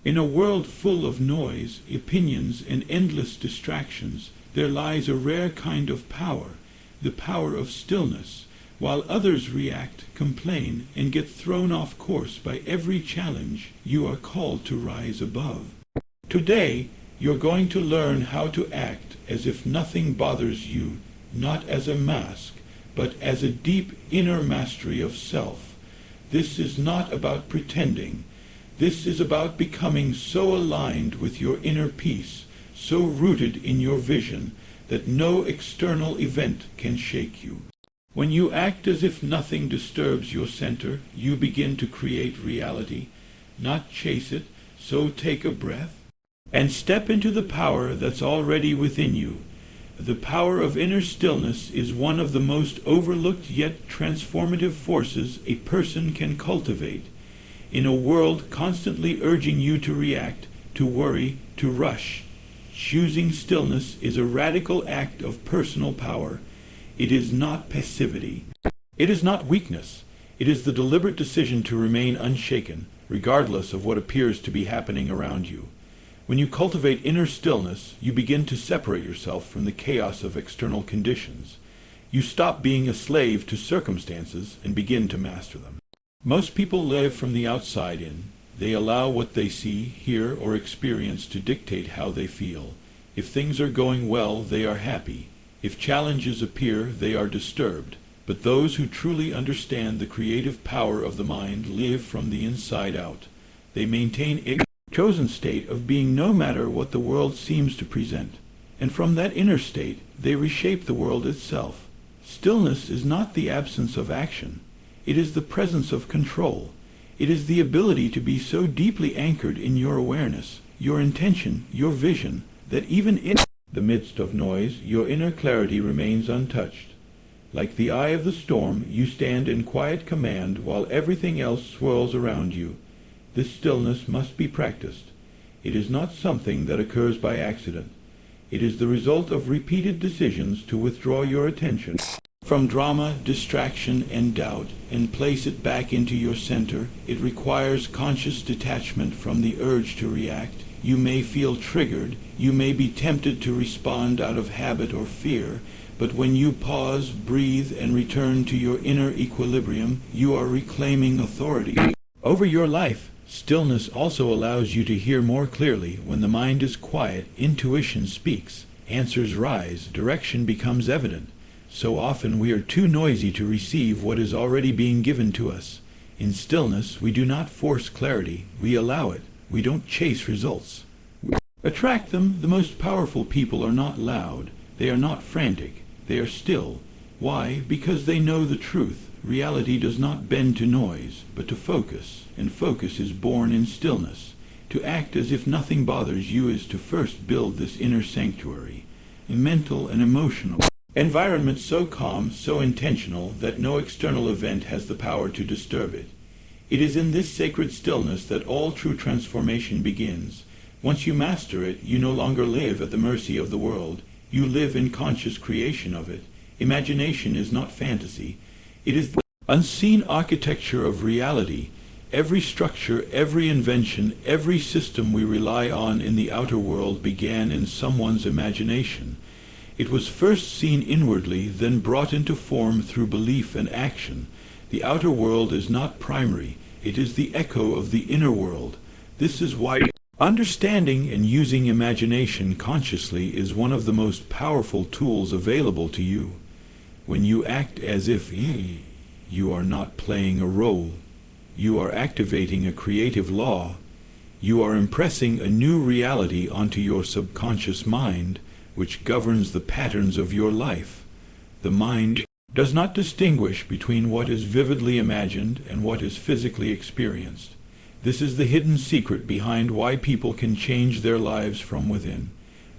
In a world full of noise, opinions, and endless distractions, there lies a rare kind of power, the power of stillness. While others react, complain, and get thrown off course by every challenge, you are called to rise above. Today, you're going to learn how to act as if nothing bothers you, not as a mask, but as a deep inner mastery of self. This is not about pretending. This is about becoming so aligned with your inner peace, so rooted in your vision, that no external event can shake you. When you act as if nothing disturbs your center, you begin to create reality, not chase it. So take a breath and step into the power that's already within you. The power of inner stillness is one of the most overlooked yet transformative forces a person can cultivate. In a world constantly urging you to react, to worry, to rush, choosing stillness is a radical act of personal power. It is not passivity. It is not weakness. It is the deliberate decision to remain unshaken, regardless of what appears to be happening around you. When you cultivate inner stillness, you begin to separate yourself from the chaos of external conditions. You stop being a slave to circumstances and begin to master them. Most people live from the outside in. They allow what they see, hear, or experience to dictate how they feel. If things are going well, they are happy. If challenges appear, they are disturbed. But those who truly understand the creative power of the mind live from the inside out. They maintain a chosen state of being no matter what the world seems to present. And from that inner state, they reshape the world itself. Stillness is not the absence of action. It is the presence of control. It is the ability to be so deeply anchored in your awareness, your intention, your vision, that even in the midst of noise, your inner clarity remains untouched. Like the eye of the storm, you stand in quiet command while everything else swirls around you. This stillness must be practiced. It is not something that occurs by accident. It is the result of repeated decisions to withdraw your attention from drama, distraction, and doubt, and place it back into your center. It requires conscious detachment from the urge to react. You may feel triggered. You may be tempted to respond out of habit or fear. But when you pause, breathe, and return to your inner equilibrium, you are reclaiming authority over your life. Stillness also allows you to hear more clearly. When the mind is quiet, intuition speaks, answers rise, direction becomes evident. So often we are too noisy to receive what is already being given to us. In stillness, we do not force clarity, we allow it. We don't chase results. We attract them. The most powerful people are not loud. They are not frantic. They are still. Why? Because they know the truth. Reality does not bend to noise, but to focus, and focus is born in stillness. To act as if nothing bothers you is to first build this inner sanctuary, a mental and emotional environment so calm, so intentional, that no external event has the power to disturb it. It is in this sacred stillness that all true transformation begins. Once you master it, you no longer live at the mercy of the world. You live in conscious creation of it. Imagination is not fantasy. It is the unseen architecture of reality. Every structure, every invention, every system we rely on in the outer world began in someone's imagination. It was first seen inwardly, then brought into form through belief and action. The outer world is not primary. It is the echo of the inner world. This is why understanding and using imagination consciously is one of the most powerful tools available to you. When you act as if you are not playing a role, you are activating a creative law. You are impressing a new reality onto your subconscious mind, which governs the patterns of your life. The mind does not distinguish between what is vividly imagined and what is physically experienced. This is the hidden secret behind why people can change their lives from within,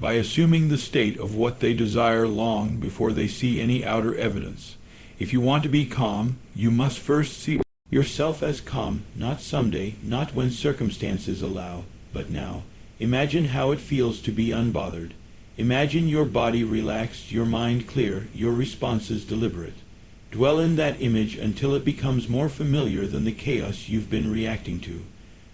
by assuming the state of what they desire long before they see any outer evidence. If you want to be calm, you must first see yourself as calm, not someday, not when circumstances allow, but now. Imagine how it feels to be unbothered. Imagine your body relaxed, your mind clear, your responses deliberate. Dwell in that image until it becomes more familiar than the chaos you've been reacting to.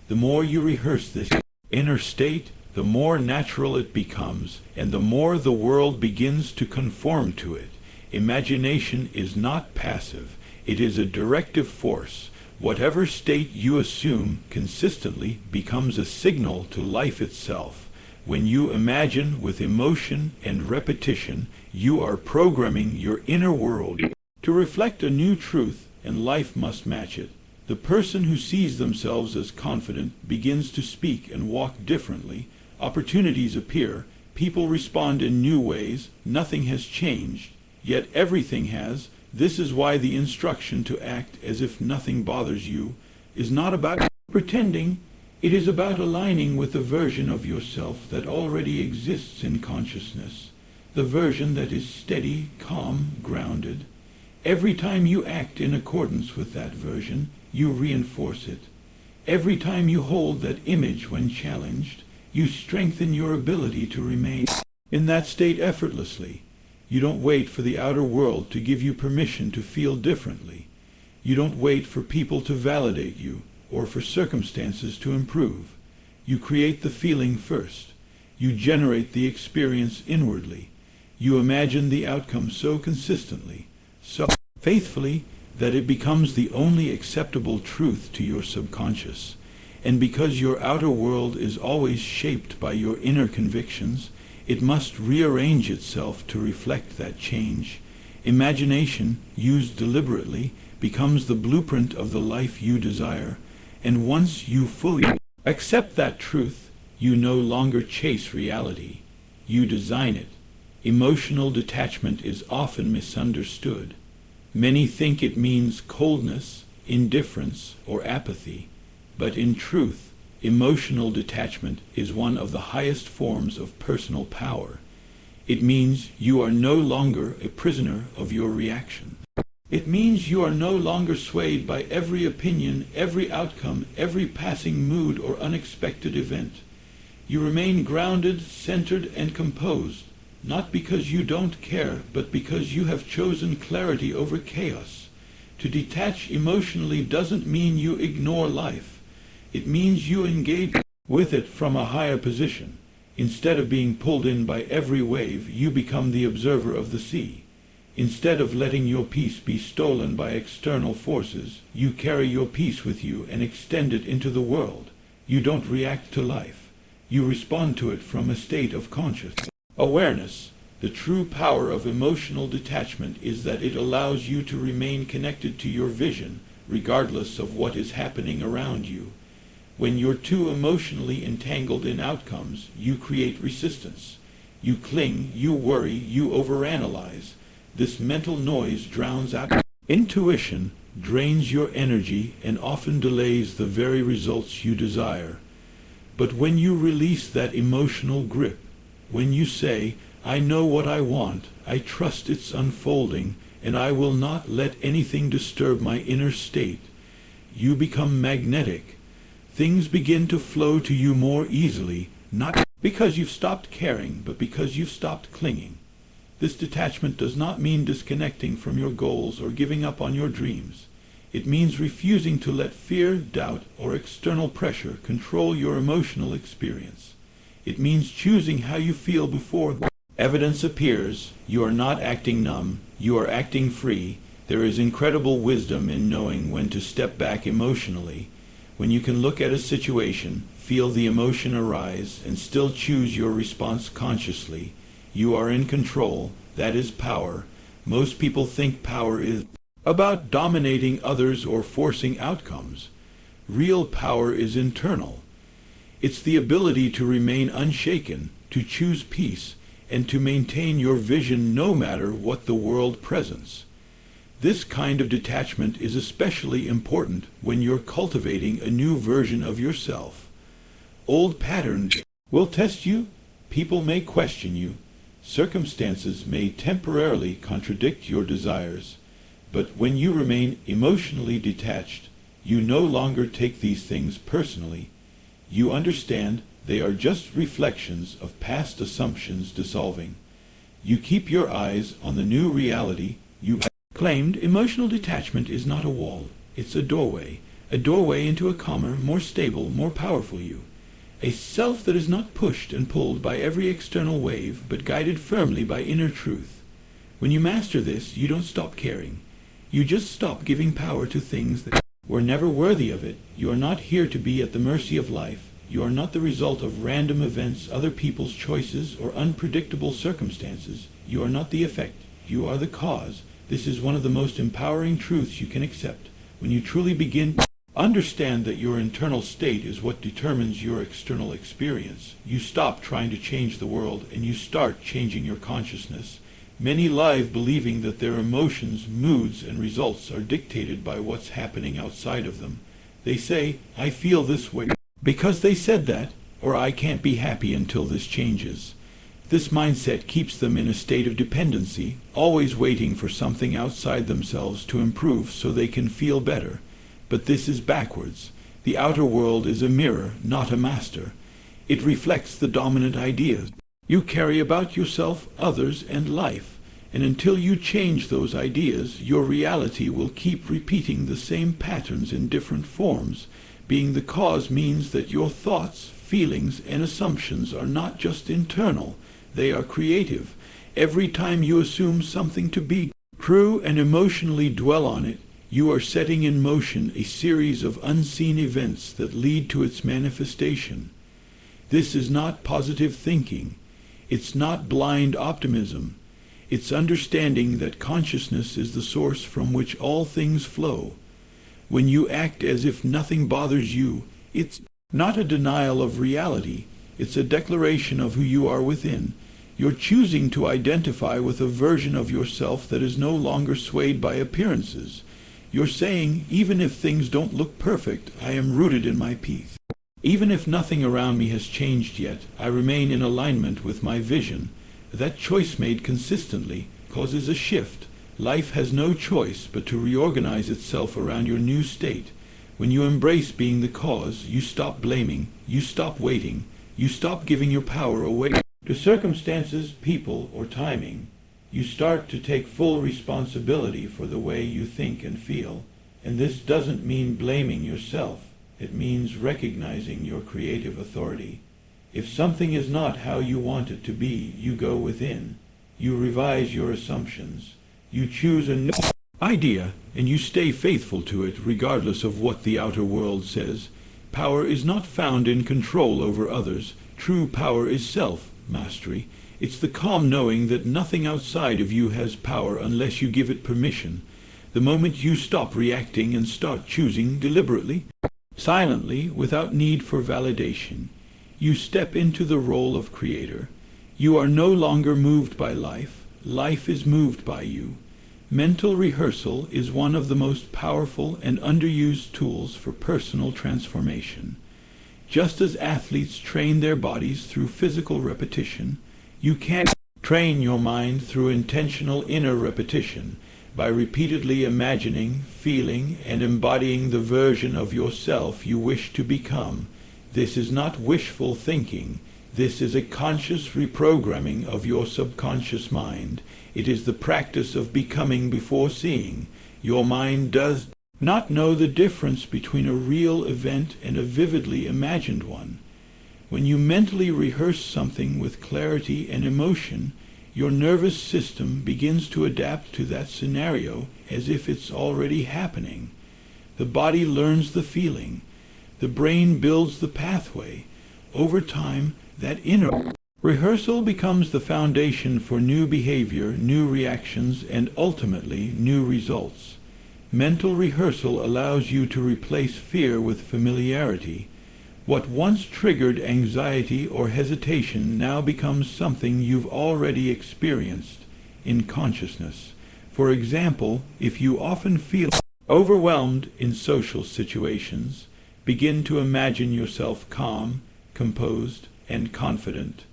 The more you rehearse this, inner state, the more natural it becomes, and the more the world begins to conform to it. Imagination is not passive. It is a directive force. Whatever state you assume consistently becomes a signal to life itself. When you imagine with emotion and repetition, you are programming your inner world to reflect a new truth, and life must match it. The person who sees themselves as confident begins to speak and walk differently. Opportunities appear. People respond in new ways. Nothing has changed, yet everything has. This is why the instruction to act as if nothing bothers you is not about pretending. It is about aligning with the version of yourself that already exists in consciousness, the version that is steady, calm, grounded. Every time you act in accordance with that version, you reinforce it. Every time you hold that image when challenged, you strengthen your ability to remain in that state effortlessly. You don't wait for the outer world to give you permission to feel differently. You don't wait for people to validate you or for circumstances to improve. You create the feeling first. You generate the experience inwardly. You imagine the outcome so consistently, so faithfully, that it becomes the only acceptable truth to your subconscious. And because your outer world is always shaped by your inner convictions, it must rearrange itself to reflect that change. Imagination, used deliberately, becomes the blueprint of the life you desire, and once you fully accept that truth, you no longer chase reality. You design it. Emotional detachment is often misunderstood. Many think it means coldness, indifference, or apathy, but in truth, emotional detachment is one of the highest forms of personal power. It means you are no longer a prisoner of your reaction. It means you are no longer swayed by every opinion, every outcome, every passing mood or unexpected event. You remain grounded, centered, and composed, not because you don't care, but because you have chosen clarity over chaos. To detach emotionally doesn't mean you ignore life. It means you engage with it from a higher position. Instead of being pulled in by every wave, you become the observer of the sea. Instead of letting your peace be stolen by external forces, you carry your peace with you and extend it into the world. You don't react to life. You respond to it from a state of conscious awareness. The true power of emotional detachment is that it allows you to remain connected to your vision, regardless of what is happening around you. When you're too emotionally entangled in outcomes, you create resistance. You cling, you worry, you overanalyze. This mental noise drowns out intuition, drains your energy, and often delays the very results you desire. But when you release that emotional grip, when you say, "I know what I want, I trust its unfolding, and I will not let anything disturb my inner state," you become magnetic. Things begin to flow to you more easily, not because you've stopped caring, but because you've stopped clinging. This detachment does not mean disconnecting from your goals or giving up on your dreams. It means refusing to let fear, doubt, or external pressure control your emotional experience. It means choosing how you feel before evidence appears. You are not acting numb. You are acting free. There is incredible wisdom in knowing when to step back emotionally. When you can look at a situation, feel the emotion arise, and still choose your response consciously, you are in control. That is power. Most people think power is about dominating others or forcing outcomes. Real power is internal. It's the ability to remain unshaken, to choose peace, and to maintain your vision no matter what the world presents. This kind of detachment is especially important when you're cultivating a new version of yourself. Old patterns will test you, people may question you, circumstances may temporarily contradict your desires, but when you remain emotionally detached, you no longer take these things personally. You understand they are just reflections of past assumptions dissolving. You keep your eyes on the new reality you claimed. Emotional detachment is not a wall. It's a doorway into a calmer, more stable, more powerful you. A self that is not pushed and pulled by every external wave, but guided firmly by inner truth. When you master this, you don't stop caring. You just stop giving power to things that were never worthy of it. You are not here to be at the mercy of life. You are not the result of random events, other people's choices, or unpredictable circumstances. You are not the effect. You are the cause. This is one of the most empowering truths you can accept. When you truly begin to understand that your internal state is what determines your external experience, you stop trying to change the world and you start changing your consciousness. Many live believing that their emotions, moods, and results are dictated by what's happening outside of them. They say, "I feel this way because they said that," or "I can't be happy until this changes." This mindset keeps them in a state of dependency, always waiting for something outside themselves to improve so they can feel better. But this is backwards. The outer world is a mirror, not a master. It reflects the dominant ideas you carry about yourself, others, and life. And until you change those ideas, your reality will keep repeating the same patterns in different forms. Being the cause means that your thoughts, feelings, and assumptions are not just internal, they are creative. Every time you assume something to be true and emotionally dwell on it, you are setting in motion a series of unseen events that lead to its manifestation. This is not positive thinking. It's not blind optimism. It's understanding that consciousness is the source from which all things flow. When you act as if nothing bothers you, it's not a denial of reality. It's a declaration of who you are within. You're choosing to identify with a version of yourself that is no longer swayed by appearances. You're saying, even if things don't look perfect, I am rooted in my peace. Even if nothing around me has changed yet, I remain in alignment with my vision. That choice made consistently causes a shift. Life has no choice but to reorganize itself around your new state. When you embrace being the cause, you stop blaming, you stop waiting, you stop giving your power away to circumstances, people, or timing. You start to take full responsibility for the way you think and feel. And this doesn't mean blaming yourself. It means recognizing your creative authority. If something is not how you want it to be, you go within. You revise your assumptions. You choose a new idea, and you stay faithful to it regardless of what the outer world says. Power is not found in control over others. True power is self-mastery. It's the calm knowing that nothing outside of you has power unless you give it permission. The moment you stop reacting and start choosing deliberately, silently, without need for validation, you step into the role of creator. You are no longer moved by life. Life is moved by you. Mental rehearsal is one of the most powerful and underused tools for personal transformation. Just as athletes train their bodies through physical repetition, you can train your mind through intentional inner repetition by repeatedly imagining, feeling, and embodying the version of yourself you wish to become. This is not wishful thinking. This is a conscious reprogramming of your subconscious mind. It is the practice of becoming before seeing. Your mind does not know the difference between a real event and a vividly imagined one. When you mentally rehearse something with clarity and emotion, your nervous system begins to adapt to that scenario as if it's already happening. The body learns the feeling. The brain builds the pathway. Over time, that inner rehearsal becomes the foundation for new behavior, new reactions, and ultimately new results. Mental rehearsal allows you to replace fear with familiarity. What once triggered anxiety or hesitation now becomes something you've already experienced in consciousness. For example, if you often feel overwhelmed in social situations, begin to imagine yourself calm, composed, and confident.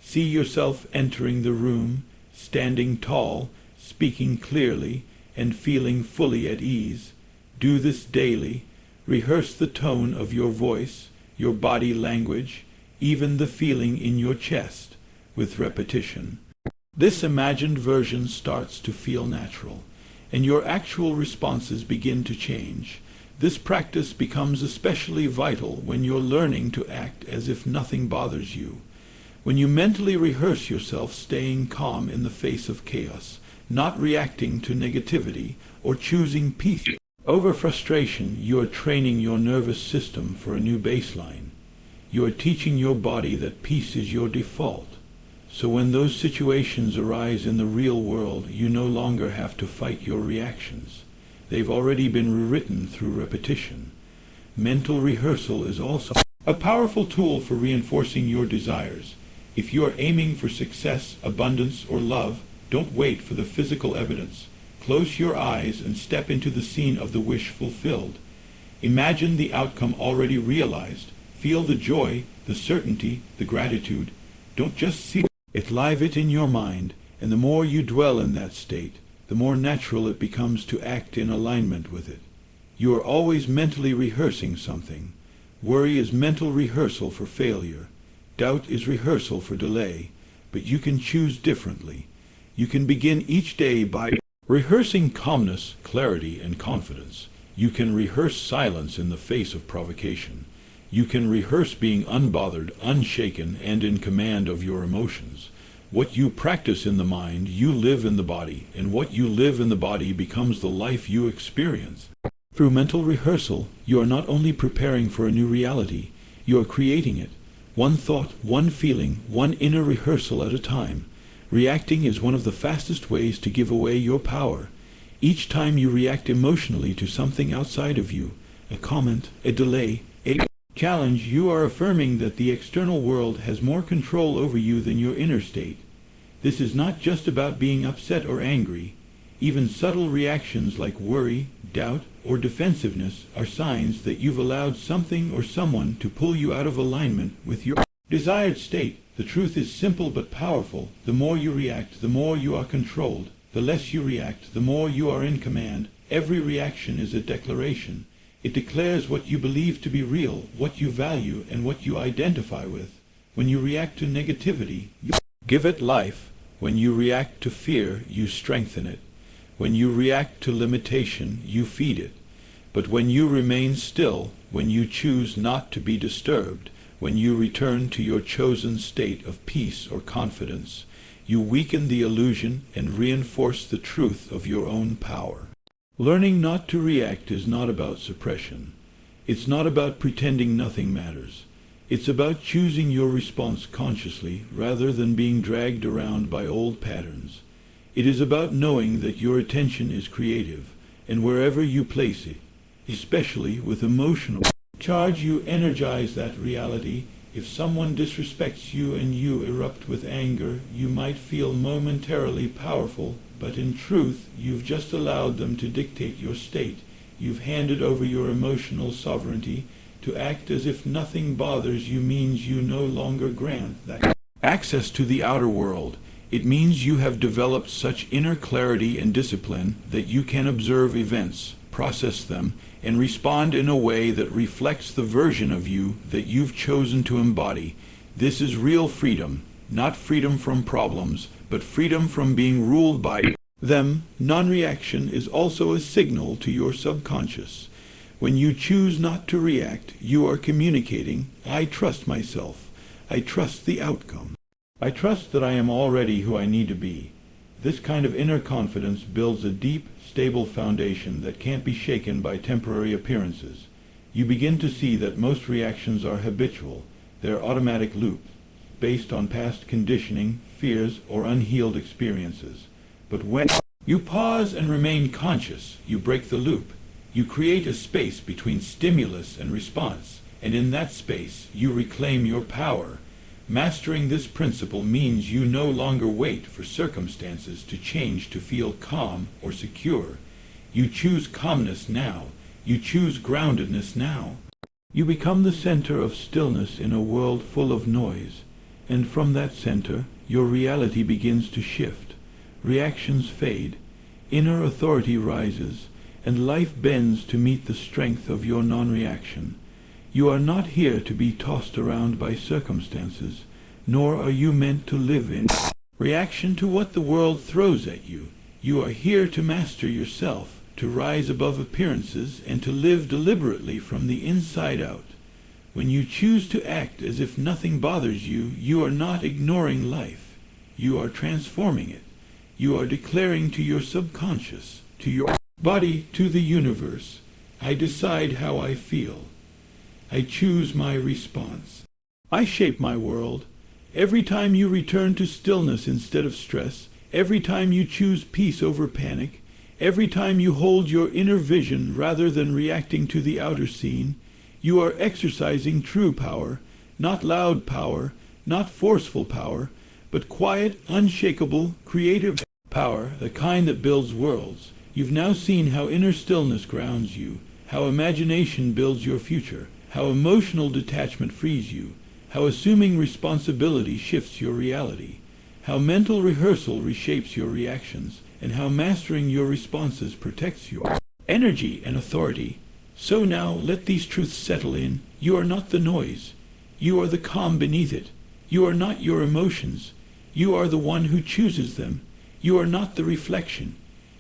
See yourself entering the room, standing tall, speaking clearly, and feeling fully at ease. Do this daily. Rehearse the tone of your voice, your body language, even the feeling in your chest, with repetition. This imagined version starts to feel natural, and your actual responses begin to change. This practice becomes especially vital when you're learning to act as if nothing bothers you. When you mentally rehearse yourself staying calm in the face of chaos, not reacting to negativity or choosing peace over frustration, you are training your nervous system for a new baseline. You are teaching your body that peace is your default. So when those situations arise in the real world, you no longer have to fight your reactions. They've already been rewritten through repetition. Mental rehearsal is also a powerful tool for reinforcing your desires. If you are aiming for success, abundance, or love, don't wait for the physical evidence. Close your eyes and step into the scene of the wish fulfilled. Imagine the outcome already realized. Feel the joy, the certainty, the gratitude. Don't just see it, live it in your mind, and the more you dwell in that state, the more natural it becomes to act in alignment with it. You are always mentally rehearsing something. Worry is mental rehearsal for failure. Doubt is rehearsal for delay. But you can choose differently. You can begin each day by rehearsing calmness, clarity, and confidence. You can rehearse silence in the face of provocation. You can rehearse being unbothered, unshaken, and in command of your emotions. What you practice in the mind, you live in the body, and what you live in the body becomes the life you experience. Through mental rehearsal, you are not only preparing for a new reality, you are creating it. One thought, one feeling, one inner rehearsal at a time. Reacting is one of the fastest ways to give away your power. Each time you react emotionally to something outside of you, a comment, a delay, a challenge, you are affirming that the external world has more control over you than your inner state. This is not just about being upset or angry. Even subtle reactions like worry, doubt, or defensiveness are signs that you've allowed something or someone to pull you out of alignment with your desired state. The truth is simple but powerful. The more you react, the more you are controlled. The less you react, the more you are in command. Every reaction is a declaration. It declares what you believe to be real, what you value, and what you identify with. When you react to negativity, you give it life. When you react to fear, you strengthen it. When you react to limitation, you feed it. But when you remain still, when you choose not to be disturbed, when you return to your chosen state of peace or confidence, you weaken the illusion and reinforce the truth of your own power. Learning not to react is not about suppression. It's not about pretending nothing matters. It's about choosing your response consciously rather than being dragged around by old patterns. It is about knowing that your attention is creative, and wherever you place it, especially with emotional charge, you energize that reality. If someone disrespects you and you erupt with anger, you might feel momentarily powerful, but in truth, you've just allowed them to dictate your state. You've handed over your emotional sovereignty. To act as if nothing bothers you means you no longer grant that access to the outer world. It means you have developed such inner clarity and discipline that you can observe events, process them, and respond in a way that reflects the version of you that you've chosen to embody. This is real freedom, not freedom from problems, but freedom from being ruled by them. Non-reaction is also a signal to your subconscious. When you choose not to react, you are communicating, I trust myself. I trust the outcome. I trust that I am already who I need to be. This kind of inner confidence builds a deep, stable foundation that can't be shaken by temporary appearances. You begin to see that most reactions are habitual. They're automatic loops, based on past conditioning, fears, or unhealed experiences. But when you pause and remain conscious, you break the loop. You create a space between stimulus and response, and in that space, you reclaim your power. Mastering this principle means you no longer wait for circumstances to change to feel calm or secure. You choose calmness now. You choose groundedness now. You become the center of stillness in a world full of noise, and from that center, your reality begins to shift. Reactions fade, inner authority rises, and life bends to meet the strength of your non-reaction. You are not here to be tossed around by circumstances, nor are you meant to live in reaction to what the world throws at you. You are here to master yourself, to rise above appearances, and to live deliberately from the inside out. When you choose to act as if nothing bothers you, you are not ignoring life. You are transforming it. You are declaring to your subconscious, to your body, to the universe, I decide how I feel. I choose my response. I shape my world. Every time you return to stillness instead of stress, every time you choose peace over panic, every time you hold your inner vision rather than reacting to the outer scene, you are exercising true power, not loud power, not forceful power, but quiet, unshakable, creative power, the kind that builds worlds. You've now seen how inner stillness grounds you, how imagination builds your future, how emotional detachment frees you, how assuming responsibility shifts your reality, how mental rehearsal reshapes your reactions, and how mastering your responses protects your energy and authority. So now let these truths settle in. You are not the noise. You are the calm beneath it. You are not your emotions. You are the one who chooses them. You are not the reflection.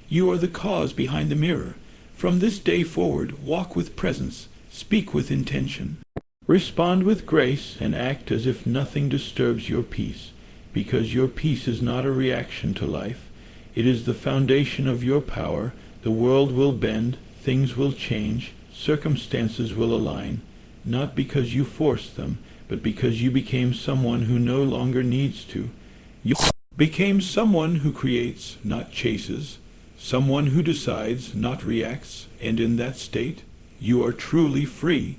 You are the cause behind the mirror. From this day forward, walk with presence, speak with intention, respond with grace, and act as if nothing disturbs your peace, because your peace is not a reaction to life. It is the foundation of your power. The world will bend, things will change, circumstances will align, not because you forced them, but because you became someone who no longer needs to. You became someone who creates, not chases, someone who decides, not reacts, and in that state, you are truly free.